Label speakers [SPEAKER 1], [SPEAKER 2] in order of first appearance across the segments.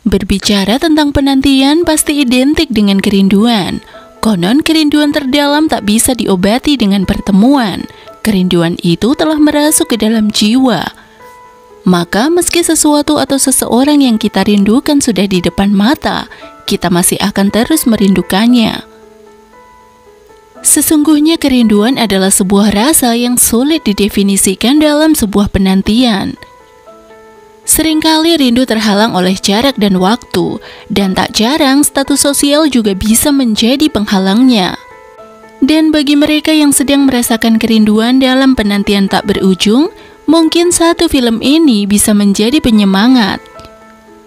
[SPEAKER 1] Berbicara tentang penantian pasti identik dengan kerinduan. Konon kerinduan terdalam tak bisa diobati dengan pertemuan. Kerinduan itu telah merasuk ke dalam jiwa. Maka meski sesuatu atau seseorang yang kita rindukan sudah di depan mata, kita masih akan terus merindukannya. Sesungguhnya kerinduan adalah sebuah rasa yang sulit didefinisikan dalam sebuah penantian. Seringkali rindu terhalang oleh jarak dan waktu, dan tak jarang status sosial juga bisa menjadi penghalangnya. Dan bagi mereka yang sedang merasakan kerinduan dalam penantian tak berujung, mungkin satu film ini bisa menjadi penyemangat.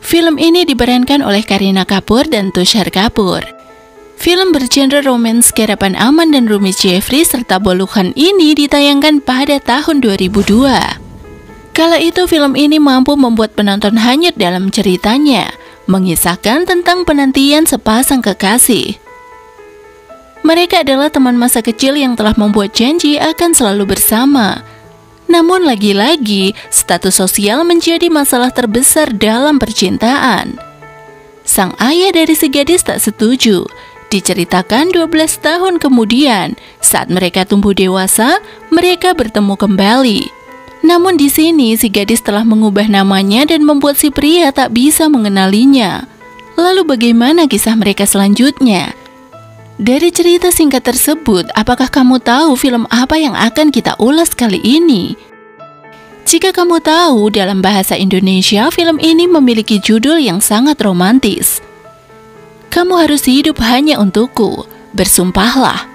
[SPEAKER 1] Film ini diperankan oleh Kareena Kapoor dan Tushar Kapoor. Film bergenre romance garapan Aman dan Rumi Jeffrey serta Bolu Khan ini ditayangkan pada tahun 2002. Kala itu film ini mampu membuat penonton hanyut dalam ceritanya, mengisahkan tentang penantian sepasang kekasih. Mereka adalah teman masa kecil yang telah membuat janji akan selalu bersama. Namun lagi-lagi, status sosial menjadi masalah terbesar dalam percintaan. Sang ayah dari si gadis tak setuju. Diceritakan 12 tahun kemudian, saat mereka tumbuh dewasa, mereka bertemu kembali. Namun di sini si gadis telah mengubah namanya dan membuat si pria tak bisa mengenalinya. Lalu bagaimana kisah mereka selanjutnya? Dari cerita singkat tersebut, apakah kamu tahu film apa yang akan kita ulas kali ini? Jika kamu tahu, dalam bahasa Indonesia, film ini memiliki judul yang sangat romantis. Kamu harus hidup hanya untukku, bersumpahlah.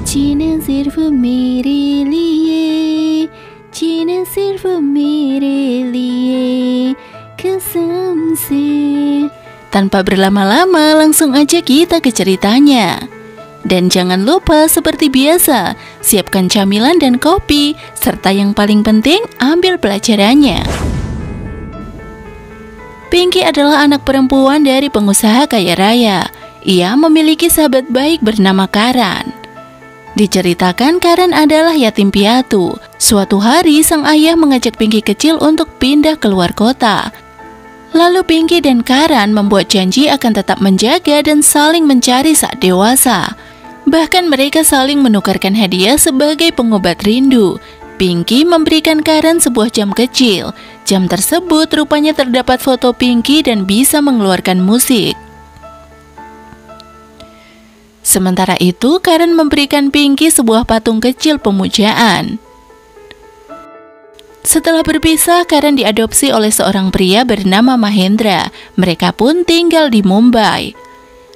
[SPEAKER 1] Cina sirfu mere liye, Cina sirfu mere liye, kasam se. Tanpa berlama-lama, langsung aja kita ke ceritanya. Dan jangan lupa seperti biasa, siapkan camilan dan kopi, serta yang paling penting, ambil pelajarannya. Pinky adalah anak perempuan dari pengusaha kaya raya. Ia memiliki sahabat baik bernama Karan. Diceritakan Karan adalah yatim piatu. Suatu hari sang ayah mengajak Pinky kecil untuk pindah keluar kota. Lalu Pinky dan Karan membuat janji akan tetap menjaga dan saling mencari saat dewasa. Bahkan mereka saling menukarkan hadiah sebagai pengobat rindu. Pinky memberikan Karan sebuah jam kecil. Jam tersebut rupanya terdapat foto Pinky dan bisa mengeluarkan musik. Sementara itu, Karan memberikan Pinky sebuah patung kecil pemujaan. Setelah berpisah, Karan diadopsi oleh seorang pria bernama Mahendra. Mereka pun tinggal di Mumbai.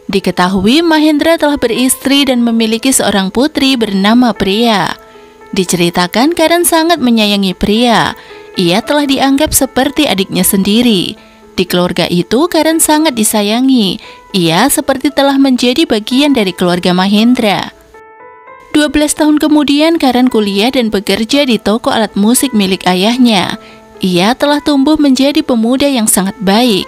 [SPEAKER 1] Diketahui Mahendra telah beristri dan memiliki seorang putri bernama Priya. Diceritakan Karan sangat menyayangi Priya. Ia telah dianggap seperti adiknya sendiri. Di keluarga itu, Karan sangat disayangi. Ia seperti telah menjadi bagian dari keluarga Mahendra. 12 tahun kemudian, Karan kuliah dan bekerja di toko alat musik milik ayahnya. Ia telah tumbuh menjadi pemuda yang sangat baik.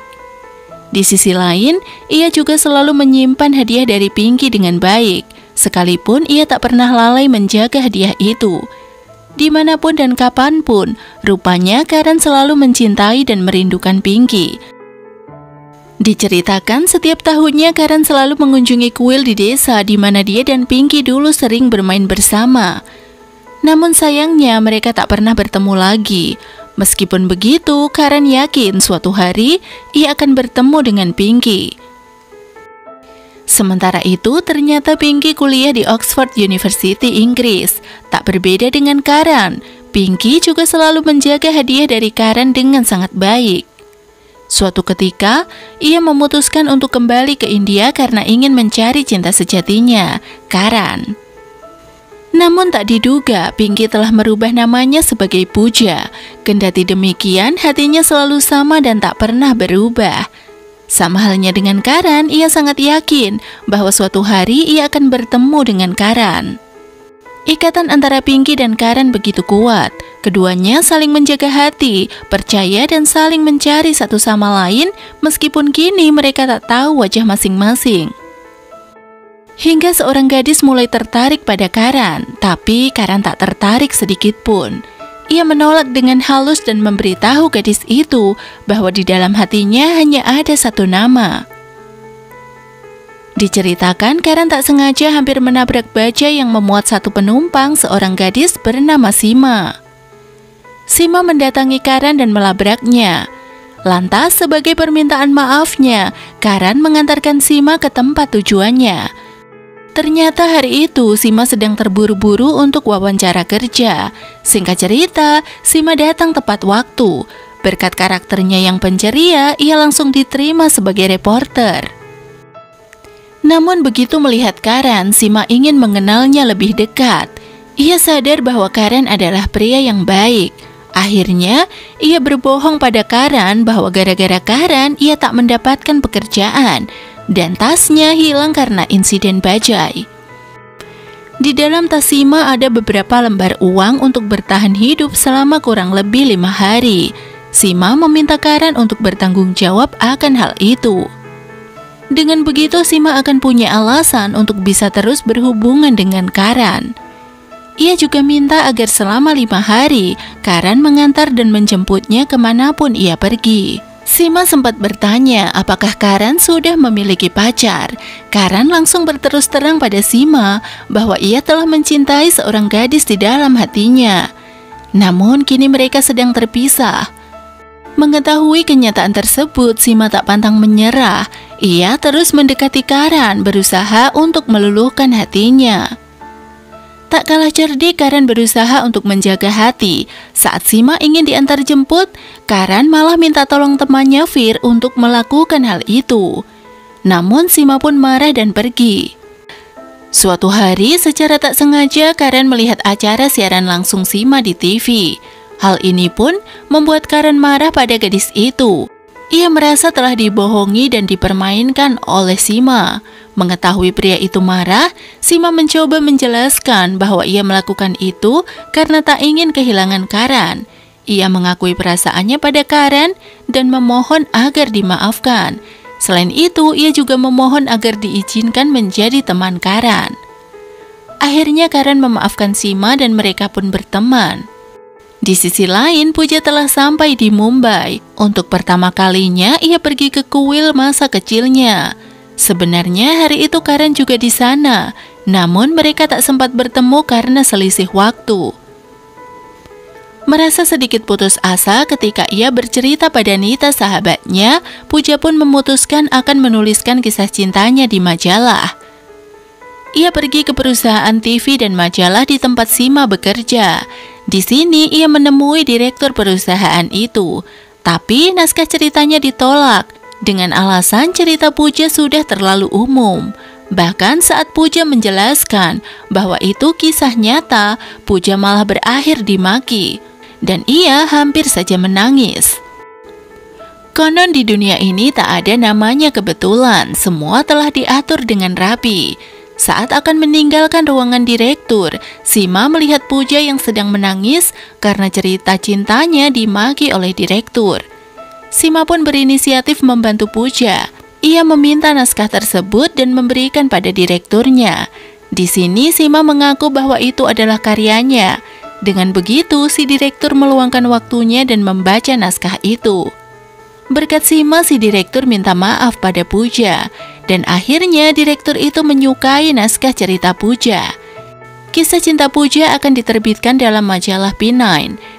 [SPEAKER 1] Di sisi lain, ia juga selalu menyimpan hadiah dari Pinky dengan baik. Sekalipun ia tak pernah lalai menjaga hadiah itu. Dimanapun dan kapanpun, rupanya Karan selalu mencintai dan merindukan Pinky. Diceritakan setiap tahunnya Karan selalu mengunjungi kuil di desa di mana dia dan Pinky dulu sering bermain bersama. Namun sayangnya mereka tak pernah bertemu lagi. Meskipun begitu, Karan yakin suatu hari ia akan bertemu dengan Pinky. Sementara itu, ternyata Pinky kuliah di Oxford University, Inggris. Tak berbeda dengan Karan, Pinky juga selalu menjaga hadiah dari Karan dengan sangat baik. Suatu ketika, ia memutuskan untuk kembali ke India karena ingin mencari cinta sejatinya, Karan. Namun tak diduga, Pinky telah merubah namanya sebagai Pooja. Kendati demikian, hatinya selalu sama dan tak pernah berubah. Sama halnya dengan Karan, ia sangat yakin bahwa suatu hari ia akan bertemu dengan Karan. Ikatan antara Pinky dan Karan begitu kuat. Keduanya saling menjaga hati, percaya dan saling mencari satu sama lain meskipun kini mereka tak tahu wajah masing-masing. Hingga seorang gadis mulai tertarik pada Karan, tapi Karan tak tertarik sedikit pun. ia menolak dengan halus dan memberitahu gadis itu bahwa di dalam hatinya hanya ada satu nama. Diceritakan Karen tak sengaja hampir menabrak bajai yang memuat satu penumpang, seorang gadis bernama Sima. Sima mendatangi Karen dan melabraknya. Lantas sebagai permintaan maafnya, Karen mengantarkan Sima ke tempat tujuannya. Ternyata hari itu Sima sedang terburu-buru untuk wawancara kerja. Singkat cerita, Sima datang tepat waktu. Berkat karakternya yang penceria, ia langsung diterima sebagai reporter. Namun begitu melihat Karen, Sima ingin mengenalnya lebih dekat. Ia sadar bahwa Karen adalah pria yang baik. Akhirnya, ia berbohong pada Karen bahwa gara-gara Karen ia tak mendapatkan pekerjaan dan tasnya hilang karena insiden bajai. Di dalam tas Sima ada beberapa lembar uang untuk bertahan hidup selama kurang lebih 5 hari. Sima meminta Karen untuk bertanggung jawab akan hal itu. Dengan begitu Sima akan punya alasan untuk bisa terus berhubungan dengan Karen. Ia juga minta agar selama 5 hari Karen mengantar dan menjemputnya kemanapun ia pergi. Sima sempat bertanya apakah Karen sudah memiliki pacar. Karen langsung berterus terang pada Sima bahwa ia telah mencintai seorang gadis di dalam hatinya. Namun kini mereka sedang terpisah. Mengetahui kenyataan tersebut, Sima tak pantang menyerah. Ia terus mendekati Karen, berusaha untuk meluluhkan hatinya. Tak kalah cerdik, Karen berusaha untuk menjaga hati. Saat Sima ingin diantar jemput, Karen malah minta tolong temannya Fir untuk melakukan hal itu. Namun Sima pun marah dan pergi. Suatu hari secara tak sengaja Karen melihat acara siaran langsung Sima di TV. Hal ini pun membuat Karen marah pada gadis itu. Ia merasa telah dibohongi dan dipermainkan oleh Sima. Mengetahui pria itu marah, Sima mencoba menjelaskan bahwa ia melakukan itu karena tak ingin kehilangan Karen. Ia mengakui perasaannya pada Karen dan memohon agar dimaafkan. Selain itu, ia juga memohon agar diizinkan menjadi teman Karen. Akhirnya Karen memaafkan Sima dan mereka pun berteman. Di sisi lain, Pooja telah sampai di Mumbai. Untuk pertama kalinya, ia pergi ke kuil masa kecilnya. Sebenarnya hari itu Karen juga di sana, namun mereka tak sempat bertemu karena selisih waktu. Merasa sedikit putus asa ketika ia bercerita pada Nita sahabatnya, Pooja pun memutuskan akan menuliskan kisah cintanya di majalah. Ia pergi ke perusahaan TV dan majalah di tempat Sima bekerja. Di sini ia menemui direktur perusahaan itu, tapi naskah ceritanya ditolak dengan alasan cerita Pooja sudah terlalu umum. Bahkan saat Pooja menjelaskan bahwa itu kisah nyata, Pooja malah berakhir dimaki dan ia hampir saja menangis. Konon di dunia ini tak ada namanya kebetulan, semua telah diatur dengan rapi. Saat akan meninggalkan ruangan direktur, Sima melihat Pooja yang sedang menangis karena cerita cintanya dimaki oleh direktur. Sima pun berinisiatif membantu Pooja. Ia meminta naskah tersebut dan memberikan pada direkturnya. Di sini Sima mengaku bahwa itu adalah karyanya. Dengan begitu, si direktur meluangkan waktunya dan membaca naskah itu. Berkat Sima, si direktur minta maaf pada Pooja. Dan akhirnya direktur itu menyukai naskah cerita Pooja. Kisah cinta Pooja akan diterbitkan dalam majalah P9.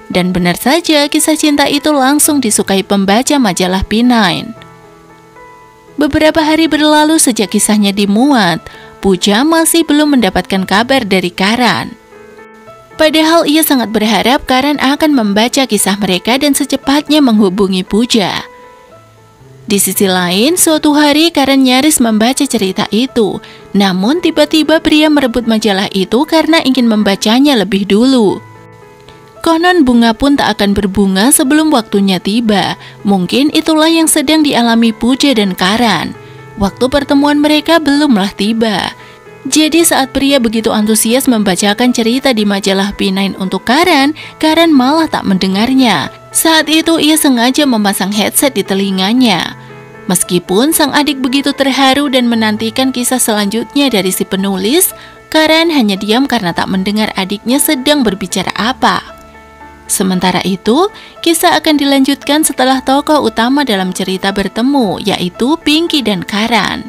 [SPEAKER 1] Dan benar saja kisah cinta itu langsung disukai pembaca majalah P9. Beberapa hari berlalu sejak kisahnya dimuat, Pooja masih belum mendapatkan kabar dari Karen. Padahal ia sangat berharap Karen akan membaca kisah mereka dan secepatnya menghubungi Pooja. Di sisi lain, suatu hari Karen nyaris membaca cerita itu. Namun tiba-tiba pria merebut majalah itu karena ingin membacanya lebih dulu. Konon bunga pun tak akan berbunga sebelum waktunya tiba. Mungkin itulah yang sedang dialami Pooja dan Karen. Waktu pertemuan mereka belumlah tiba. Jadi saat pria begitu antusias membacakan cerita di majalah P9 untuk Karen, Karen malah tak mendengarnya. Saat itu ia sengaja memasang headset di telinganya. Meskipun sang adik begitu terharu dan menantikan kisah selanjutnya dari si penulis, Karen hanya diam karena tak mendengar adiknya sedang berbicara apa. Sementara itu, kisah akan dilanjutkan setelah tokoh utama dalam cerita bertemu, yaitu Pinky dan Karan.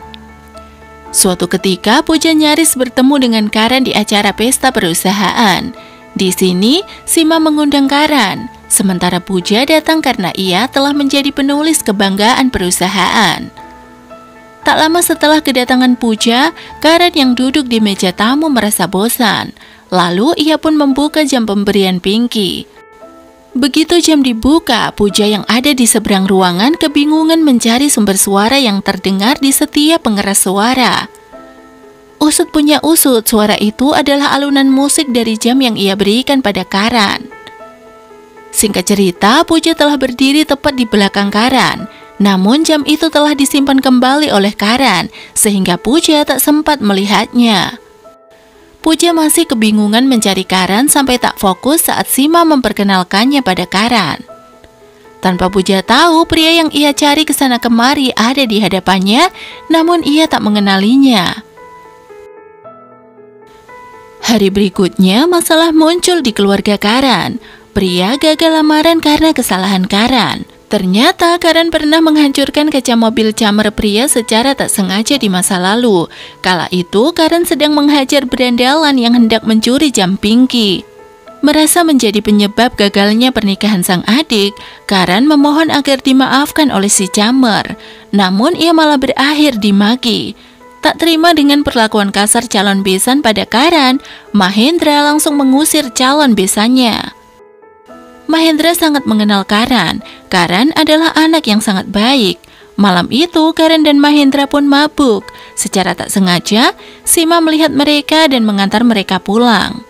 [SPEAKER 1] Suatu ketika, Pooja nyaris bertemu dengan Karan di acara pesta perusahaan. Di sini, Sima mengundang Karan, sementara Pooja datang karena ia telah menjadi penulis kebanggaan perusahaan. Tak lama setelah kedatangan Pooja, Karan yang duduk di meja tamu merasa bosan. Lalu ia pun membuka jam pemberian Pinky. Begitu jam dibuka, Pooja yang ada di seberang ruangan kebingungan mencari sumber suara yang terdengar di setiap pengeras suara. Usut punya usut, suara itu adalah alunan musik dari jam yang ia berikan pada Karan. Singkat cerita, Pooja telah berdiri tepat di belakang Karan. Namun jam itu telah disimpan kembali oleh Karan, sehingga Pooja tak sempat melihatnya. Pooja masih kebingungan mencari Karan sampai tak fokus saat Sima memperkenalkannya pada Karan. Tanpa Pooja tahu, pria yang ia cari kesana kemari ada di hadapannya, namun ia tak mengenalinya. Hari berikutnya, masalah muncul di keluarga Karan. Pria gagal lamaran karena kesalahan Karan. Ternyata Karan pernah menghancurkan kaca mobil Chammer pria secara tak sengaja di masa lalu. Kala itu Karan sedang menghajar berandalan yang hendak mencuri jam Pinky. Merasa menjadi penyebab gagalnya pernikahan sang adik, Karan memohon agar dimaafkan oleh si Chammer. Namun ia malah berakhir dimaki. Tak terima dengan perlakuan kasar calon besan pada Karan, Mahendra langsung mengusir calon besannya. Mahendra sangat mengenal Karan. Karan adalah anak yang sangat baik. Malam itu, Karan dan Mahendra pun mabuk. Secara tak sengaja, Sima melihat mereka dan mengantar mereka pulang.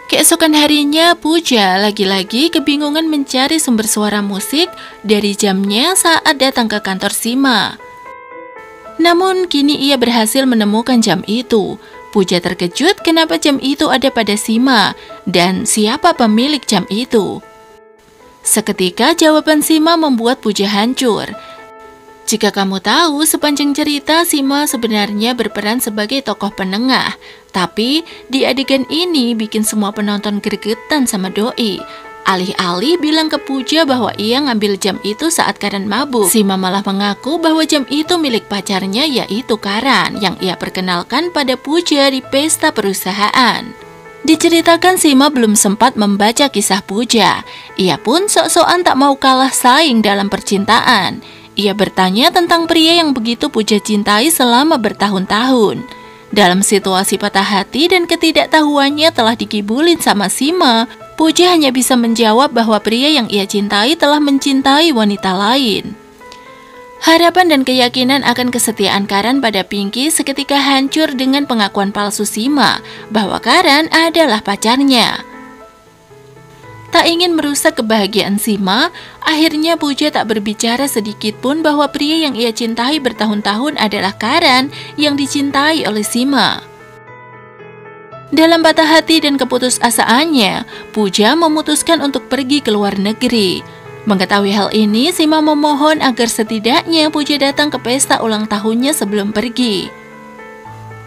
[SPEAKER 1] Keesokan harinya, Pooja lagi-lagi kebingungan mencari sumber suara musik dari jamnya saat datang ke kantor Sima. Namun, kini ia berhasil menemukan jam itu. Pooja terkejut kenapa jam itu ada pada Sima dan siapa pemilik jam itu. Seketika jawaban Sima membuat Pooja hancur. Jika kamu tahu, sepanjang cerita Sima sebenarnya berperan sebagai tokoh penengah. Tapi di adegan ini bikin semua penonton gregetan sama doi. Alih-alih bilang ke Pooja bahwa ia ngambil jam itu saat Karan mabuk, Sima malah mengaku bahwa jam itu milik pacarnya yaitu Karan yang ia perkenalkan pada Pooja di pesta perusahaan. Diceritakan Sima belum sempat membaca kisah Pooja. Ia pun sok-sokan tak mau kalah saing dalam percintaan. Ia bertanya tentang pria yang begitu Pooja cintai selama bertahun-tahun. Dalam situasi patah hati dan ketidaktahuannya telah dikibulin sama Sima, Pooja hanya bisa menjawab bahwa pria yang ia cintai telah mencintai wanita lain. Harapan dan keyakinan akan kesetiaan Karan pada Pinky seketika hancur dengan pengakuan palsu Sima bahwa Karan adalah pacarnya. Tak ingin merusak kebahagiaan Sima, akhirnya Pooja tak berbicara sedikit pun bahwa pria yang ia cintai bertahun-tahun adalah Karan yang dicintai oleh Sima. Dalam patah hati dan keputusasaannya, Pooja memutuskan untuk pergi ke luar negeri. Mengetahui hal ini, Sima memohon agar setidaknya Pooja datang ke pesta ulang tahunnya sebelum pergi.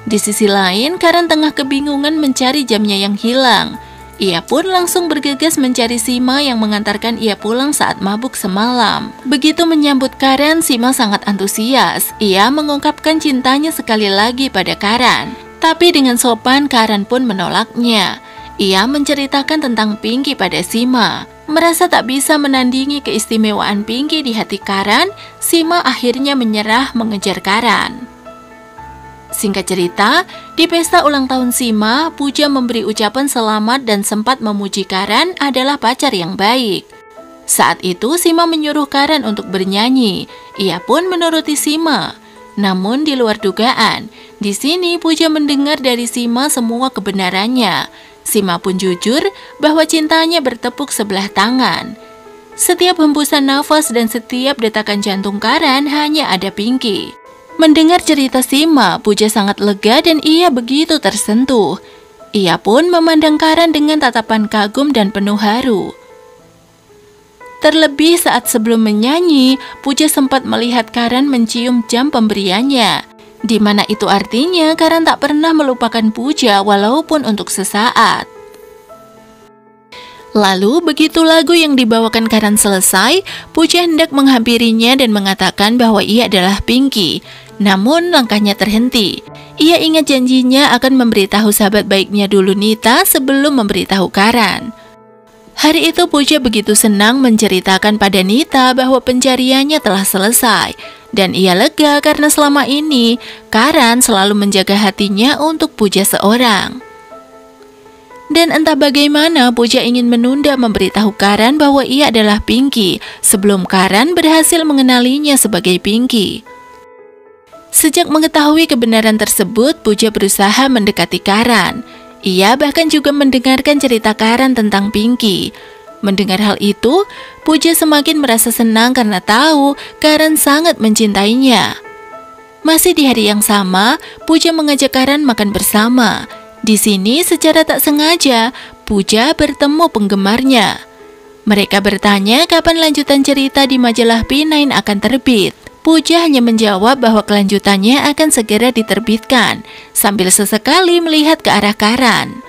[SPEAKER 1] Di sisi lain, Karan tengah kebingungan mencari jamnya yang hilang. Ia pun langsung bergegas mencari Sima yang mengantarkan ia pulang saat mabuk semalam. Begitu menyambut Karan, Sima sangat antusias. Ia mengungkapkan cintanya sekali lagi pada Karan. Tapi dengan sopan, Karan pun menolaknya. Ia menceritakan tentang Pinky pada Sima. Merasa tak bisa menandingi keistimewaan Pinky di hati Karan, Sima akhirnya menyerah mengejar Karan. Singkat cerita, di pesta ulang tahun Sima, Pooja memberi ucapan selamat dan sempat memuji Karan adalah pacar yang baik. Saat itu Sima menyuruh Karan untuk bernyanyi. Ia pun menuruti Sima. Namun di luar dugaan, di sini Pooja mendengar dari Sima semua kebenarannya. Sima pun jujur bahwa cintanya bertepuk sebelah tangan. Setiap hembusan nafas dan setiap detakan jantung Karan hanya ada Pinky. Mendengar cerita Sima, Pooja sangat lega dan ia begitu tersentuh. Ia pun memandang Karan dengan tatapan kagum dan penuh haru. Terlebih saat sebelum menyanyi, Pooja sempat melihat Karan mencium jam pemberiannya, di mana itu artinya Karan tak pernah melupakan Pooja walaupun untuk sesaat. Lalu begitu lagu yang dibawakan Karan selesai, Puja hendak menghampirinya dan mengatakan bahwa ia adalah Pinky. Namun langkahnya terhenti. Ia ingat janjinya akan memberitahu sahabat baiknya dulu Nita sebelum memberitahu Karan. Hari itu Puja begitu senang menceritakan pada Nita bahwa pencariannya telah selesai. Dan ia lega karena selama ini Karan selalu menjaga hatinya untuk Puja seorang. Dan entah bagaimana Puja ingin menunda memberitahu Karan bahwa ia adalah Pinky sebelum Karan berhasil mengenalinya sebagai Pinky. Sejak mengetahui kebenaran tersebut, Puja berusaha mendekati Karan. Ia bahkan juga mendengarkan cerita Karan tentang Pinky. Mendengar hal itu, Puja semakin merasa senang karena tahu Karan sangat mencintainya. Masih di hari yang sama, Puja mengajak Karan makan bersama. Di sini secara tak sengaja, Puja bertemu penggemarnya. Mereka bertanya kapan lanjutan cerita di majalah P9 akan terbit. Puja hanya menjawab bahwa kelanjutannya akan segera diterbitkan, sambil sesekali melihat ke arah Karan.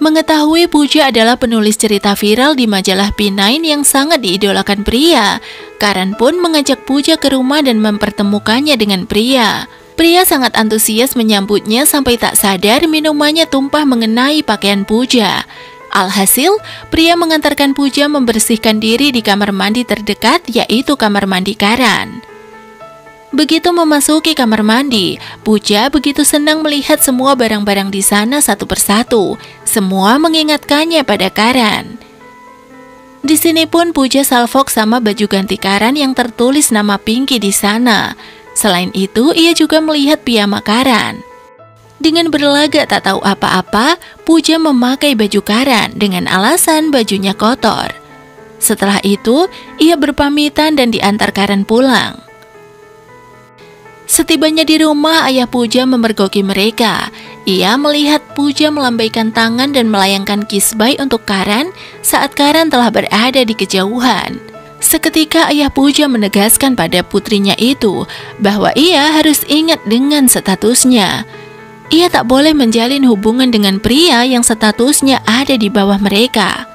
[SPEAKER 1] Mengetahui Puja adalah penulis cerita viral di majalah P9 yang sangat diidolakan pria, Karan pun mengajak Puja ke rumah dan mempertemukannya dengan pria. Pria sangat antusias menyambutnya sampai tak sadar minumannya tumpah mengenai pakaian Puja. Alhasil, pria mengantarkan Puja membersihkan diri di kamar mandi terdekat, yaitu kamar mandi Karan. Begitu memasuki kamar mandi, Puja begitu senang melihat semua barang-barang di sana satu persatu. Semua mengingatkannya pada Karan. Di sini pun Puja salfok sama baju ganti Karan yang tertulis nama Pinky di sana. Selain itu, ia juga melihat piyama Karan. Dengan berlagak tak tahu apa-apa, Puja memakai baju Karan dengan alasan bajunya kotor. Setelah itu, ia berpamitan dan diantar Karan pulang. Setibanya di rumah, ayah Puja memergoki mereka. Ia melihat Puja melambaikan tangan dan melayangkan kiss bye untuk Karan saat Karan telah berada di kejauhan. Seketika ayah Puja menegaskan pada putrinya itu bahwa ia harus ingat dengan statusnya. Ia tak boleh menjalin hubungan dengan pria yang statusnya ada di bawah mereka.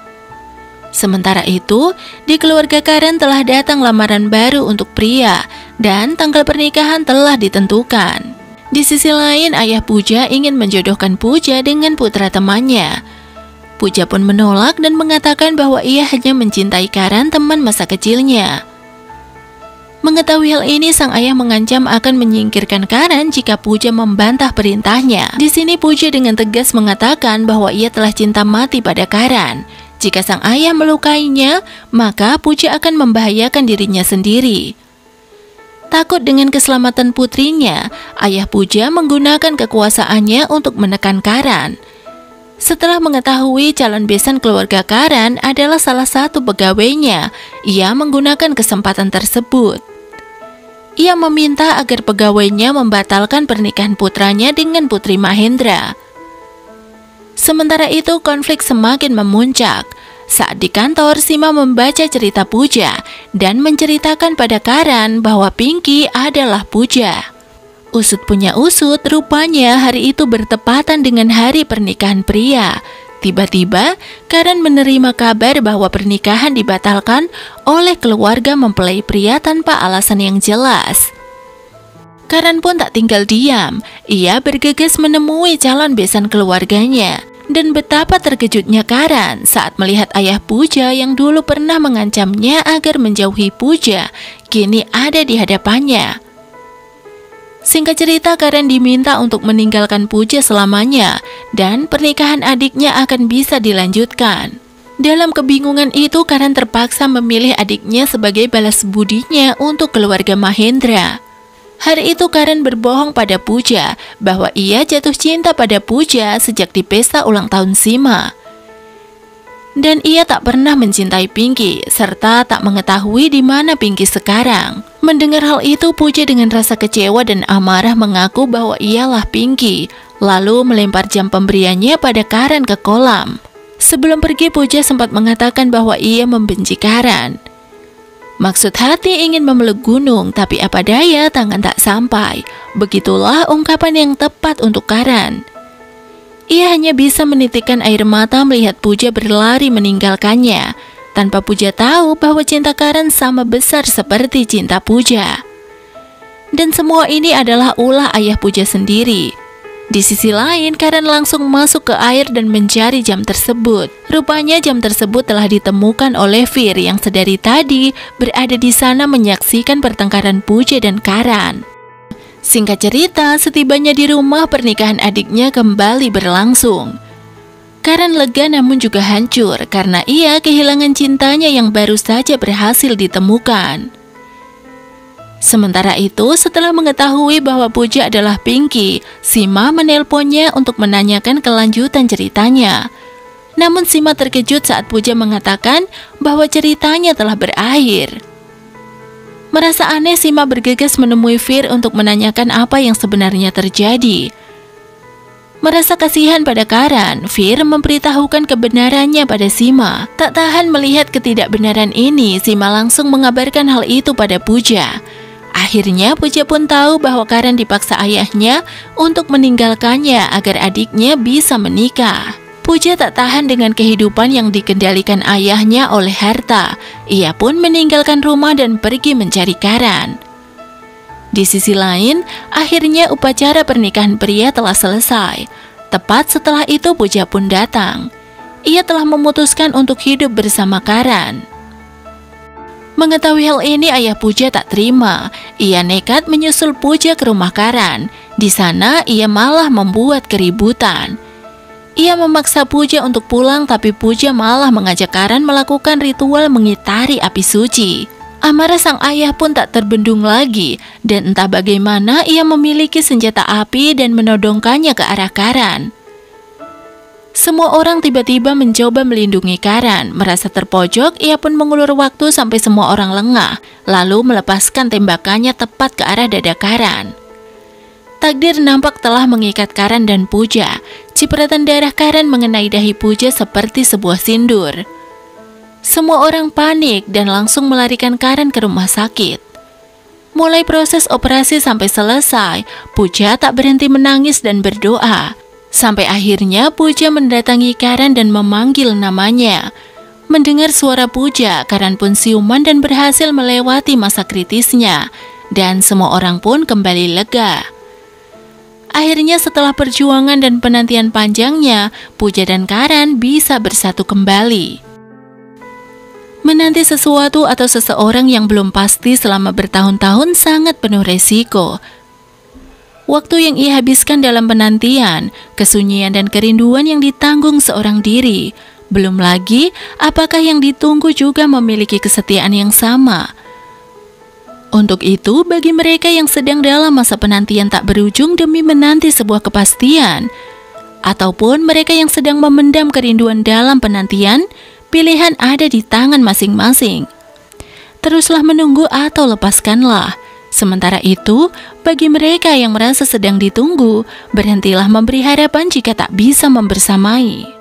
[SPEAKER 1] Sementara itu, di keluarga Karan telah datang lamaran baru untuk pria dan tanggal pernikahan telah ditentukan. Di sisi lain, ayah Puja ingin menjodohkan Puja dengan putra temannya. Puja pun menolak dan mengatakan bahwa ia hanya mencintai Karan, teman masa kecilnya. Mengetahui hal ini, sang ayah mengancam akan menyingkirkan Karan jika Puja membantah perintahnya. Di sini Puja dengan tegas mengatakan bahwa ia telah cinta mati pada Karan. Jika sang ayah melukainya, maka Puja akan membahayakan dirinya sendiri. Takut dengan keselamatan putrinya, ayah Puja menggunakan kekuasaannya untuk menekan Karan. Setelah mengetahui calon besan keluarga Karan adalah salah satu pegawainya, ia menggunakan kesempatan tersebut. Ia meminta agar pegawainya membatalkan pernikahan putranya dengan Putri Mahendra. Sementara itu, konflik semakin memuncak. Saat di kantor, Sima membaca cerita Puja dan menceritakan pada Karan bahwa Pinky adalah Puja. Usut punya usut, rupanya hari itu bertepatan dengan hari pernikahan pria. Tiba-tiba, Karan menerima kabar bahwa pernikahan dibatalkan oleh keluarga mempelai pria tanpa alasan yang jelas. Karan pun tak tinggal diam. Ia bergegas menemui calon besan keluarganya. Dan betapa terkejutnya Karan saat melihat ayah Puja yang dulu pernah mengancamnya agar menjauhi Puja, kini ada di hadapannya. Singkat cerita, Karan diminta untuk meninggalkan Puja selamanya dan pernikahan adiknya akan bisa dilanjutkan. Dalam kebingungan itu, Karan terpaksa memilih adiknya sebagai balas budinya untuk keluarga Mahendra. Hari itu Karan berbohong pada Puja bahwa ia jatuh cinta pada Puja sejak di pesta ulang tahun Sima. Dan ia tak pernah mencintai Pinky serta tak mengetahui di mana Pinky sekarang. Mendengar hal itu, Puja dengan rasa kecewa dan amarah mengaku bahwa ialah Pinky, lalu melempar jam pemberiannya pada Karan ke kolam. Sebelum pergi, Puja sempat mengatakan bahwa ia membenci Karan. Maksud hati ingin memeluk gunung, tapi apa daya tangan tak sampai. Begitulah ungkapan yang tepat untuk Karan. Ia hanya bisa menitikkan air mata melihat Puja berlari meninggalkannya, tanpa Puja tahu bahwa cinta Karan sama besar seperti cinta Puja. Dan semua ini adalah ulah ayah Puja sendiri. Di sisi lain, Karan langsung masuk ke air dan mencari jam tersebut. Rupanya jam tersebut telah ditemukan oleh Fir yang sedari tadi berada di sana menyaksikan pertengkaran Puja dan Karan. Singkat cerita, setibanya di rumah, pernikahan adiknya kembali berlangsung. Karan lega namun juga hancur karena ia kehilangan cintanya yang baru saja berhasil ditemukan. Sementara itu, setelah mengetahui bahwa Puja adalah Pinky, Sima menelponnya untuk menanyakan kelanjutan ceritanya. Namun Sima terkejut saat Puja mengatakan bahwa ceritanya telah berakhir. Merasa aneh, Sima bergegas menemui Fir untuk menanyakan apa yang sebenarnya terjadi. Merasa kasihan pada Karan, Fir memberitahukan kebenarannya pada Sima. Tak tahan melihat ketidakbenaran ini, Sima langsung mengabarkan hal itu pada Puja. Akhirnya Puja pun tahu bahwa Karan dipaksa ayahnya untuk meninggalkannya agar adiknya bisa menikah. Puja tak tahan dengan kehidupan yang dikendalikan ayahnya oleh harta. Ia pun meninggalkan rumah dan pergi mencari Karan. Di sisi lain, akhirnya upacara pernikahan pria telah selesai. Tepat setelah itu Puja pun datang. Ia telah memutuskan untuk hidup bersama Karan. Mengetahui hal ini, ayah Puja tak terima. Ia nekat menyusul Puja ke rumah Karan. Di sana ia malah membuat keributan. Ia memaksa Puja untuk pulang, tapi Puja malah mengajak Karan melakukan ritual mengitari api suci. Amarah sang ayah pun tak terbendung lagi, dan entah bagaimana ia memiliki senjata api dan menodongkannya ke arah Karan. Semua orang tiba-tiba mencoba melindungi Karan. Merasa terpojok, ia pun mengulur waktu sampai semua orang lengah, lalu melepaskan tembakannya tepat ke arah dada Karan. Takdir nampak telah mengikat Karan dan Puja. Cipratan darah Karan mengenai dahi Puja seperti sebuah sindur. Semua orang panik dan langsung melarikan Karan ke rumah sakit. Mulai proses operasi sampai selesai, Puja tak berhenti menangis dan berdoa. Sampai akhirnya Puja mendatangi Karan dan memanggil namanya. Mendengar suara Puja, Karan pun siuman dan berhasil melewati masa kritisnya. Dan semua orang pun kembali lega. Akhirnya setelah perjuangan dan penantian panjangnya, Puja dan Karan bisa bersatu kembali. Menanti sesuatu atau seseorang yang belum pasti selama bertahun-tahun sangat penuh resiko. Waktu yang ia habiskan dalam penantian, kesunyian dan kerinduan yang ditanggung seorang diri. Belum lagi, apakah yang ditunggu juga memiliki kesetiaan yang sama. Untuk itu, bagi mereka yang sedang dalam masa penantian tak berujung demi menanti sebuah kepastian, ataupun mereka yang sedang memendam kerinduan dalam penantian, pilihan ada di tangan masing-masing. Teruslah menunggu atau lepaskanlah. Sementara itu, bagi mereka yang merasa sedang ditunggu, berhentilah memberi harapan jika tak bisa membersamai.